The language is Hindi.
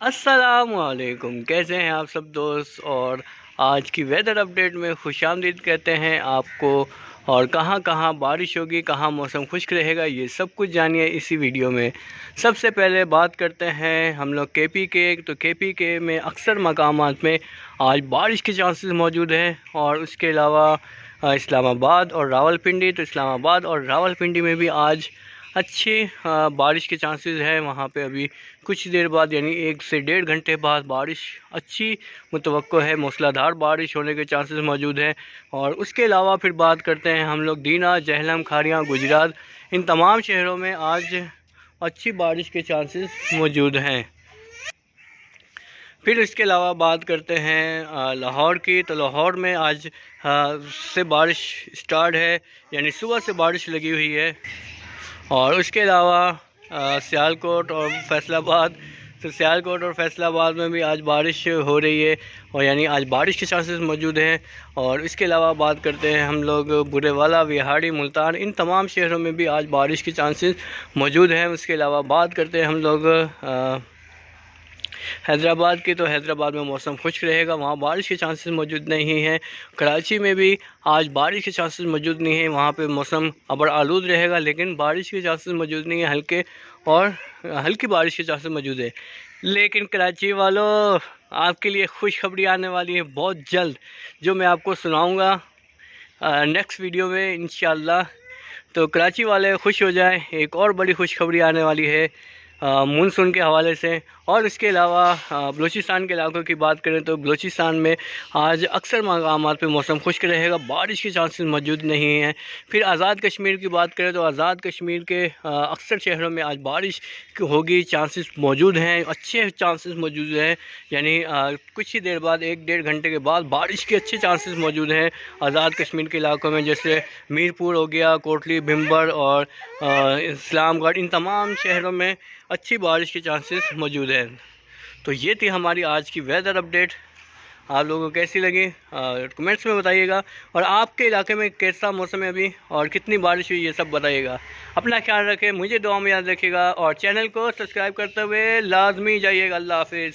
अस्सलामुअलैकुम, कैसे हैं आप सब दोस्त। और आज की वेदर अपडेट में खुशामदीद कहते हैं आपको। और कहाँ कहाँ बारिश होगी, कहाँ मौसम खुश्क रहेगा, ये सब कुछ जानिए इसी वीडियो में। सबसे पहले बात करते हैं हम लोग केपी के। तो केपी के में अक्सर मकामात में आज बारिश के चांसेस मौजूद हैं। और उसके अलावा इस्लामाबाद और रावलपिंडी, तो इस्लामाबाद और रावलपिंडी में भी आज अच्छी बारिश के चांसेस हैं। वहाँ पे अभी कुछ देर बाद यानी 1 से 1.5 घंटे बाद बारिश अच्छी मुतवक्को है, मूसलाधार बारिश होने के चांसेस मौजूद हैं। और उसके अलावा फिर बात करते हैं हम लोग दीना, जहलम, खारियाँ, गुजरात, इन तमाम शहरों में आज अच्छी बारिश के चांसेस मौजूद हैं। फिर इसके अलावा बात करते हैं लाहौर की। तो लाहौर में आज से बारिश स्टार्ट है, यानी सुबह से बारिश लगी हुई है। और उसके अलावा सियालकोट और फैसलाबाद, तो सियालकोट और फैसलाबाद में भी आज बारिश हो रही है, और यानी आज बारिश के चांसेस मौजूद हैं। और इसके अलावा बात करते हैं हम लोग बुरेवाला, विहाड़ी, मुल्तान, इन तमाम शहरों में भी आज बारिश के चांसेस मौजूद हैं। उसके अलावा बात करते हैं हम लोग हैदराबाद की। तो हैदराबाद में मौसम खुश्क रहेगा, वहाँ बारिश के चांसेस मौजूद नहीं हैं। कराची में भी आज बारिश के चांसेस मौजूद नहीं हैं, वहाँ पे मौसम अबर आलूद रहेगा, लेकिन बारिश के चांसेस मौजूद नहीं है। हल्की बारिश के चांसेस मौजूद है। लेकिन कराची वालों, आपके लिए खुशखबरी आने वाली है बहुत जल्द, जो मैं आपको सुनाऊँगा नेक्स्ट वीडियो में इंशाअल्लाह। तो कराची वाले खुश हो जाएं, एक और बड़ी खुशखबरी आने वाली है मानसून के हवाले से। और इसके अलावा बलूचिस्तान के इलाकों की बात करें तो बलूचिस्तान में आज अक्सर मकामात पे मौसम खुश्क रहेगा, बारिश के चांसेस मौजूद नहीं हैं। फिर आज़ाद कश्मीर की बात करें तो आज़ाद कश्मीर के अक्सर शहरों में आज बारिश होगी, चांसेस मौजूद हैं, अच्छे चांसेस मौजूद हैं। यानी कुछ ही देर बाद 1-1.5 घंटे के बाद बारिश के अच्छे चांसेस मौजूद हैं आज़ाद कश्मीर के इलाकों में, जैसे मीरपुर हो गया, कोटली, भिम्बर और इस्लामगढ़, इन तमाम शहरों में अच्छी बारिश के चांसेस मौजूद हैं। तो ये थी हमारी आज की वेदर अपडेट। आप लोगों को कैसी लगी कमेंट्स में बताइएगा। और आपके इलाके में कैसा मौसम है अभी और कितनी बारिश हुई, ये सब बताइएगा। अपना ख्याल रखें, मुझे दुआ में याद रखिएगा, और चैनल को सब्सक्राइब करते हुए लाजमी जाइएगा। अल्लाह हाफिज़।